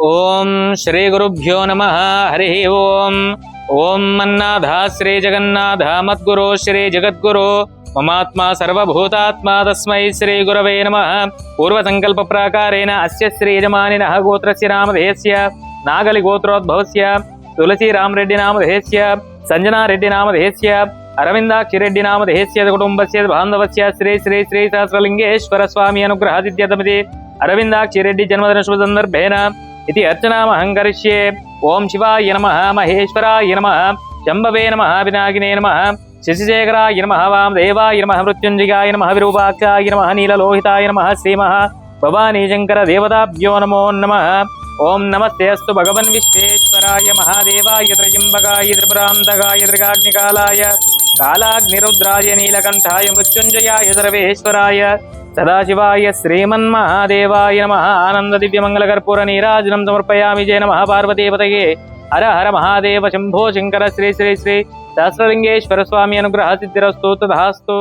ఓం శ్రీ గురుభ్యో నమః. హరి ఓం. ఓం మన్నాథ శ్రీ జగన్నాథ మద్గురు శ్రీ జగద్గురు మమాత్మా సర్వభూతాత్మా తస్మై శ్రీ గురవే నమః. పూర్వసంకల్ప ప్రాకారేణ అస్య శ్రీ యజమానినః గోత్రస్య నామధేయస్య నాగలి గోత్రోద్భవస్య తులసి రామరెడ్డి నామధేయస్య సంజనా రెడ్డి నామధేయస్య అరవిందాక్షిరెడ్డి నామధేయస్య కుటుంబస్య బాంధవస్య శ్రీ శ్రీ శ్రీ సహస్రలింగేశ్వర స్వామి అనుగ్రహాదిత్యతమితి అరవిందాక్షిరెడ్డి జన్మదిన శుభ సందర్భేన इति अर्चनामहं करिष्ये. ओम शिवाय नमः, महेश्वराय नमः, शंभवे नमः, विनायकिने नमः, शशिशेखराय नमः, वामदेवाय नमः, मृत्युंजयाय नमः, विरूपाक्षाय नमः, नीललोहिताय नमः, श्रीमः भवानी शंकर देवताभ्यो नमो नमः. ओम नमस्ते अस्तु भगवन् विश्वेश्वराय महादेवाय त्रयंबकाय त्रिपुरान्तकाय त्रिकाग्निकालाय कालाग्निरुद्राय नीलकंठाय मृत्युंजयाय सर्वेश्वराय सदाशिवाय श्रीमन्महादेवाय नमः. आनंद दिव्य मंगल कर्पूर नीराजनं समर्पयामि. जय नमः पार्वतीपतये. हर हर महादेव शंभो शंकर. श्री श्री श्री सहस्रलिंगेश्वर स्वामी अनुग्रह सिद्धिरस्तु तथास्तु.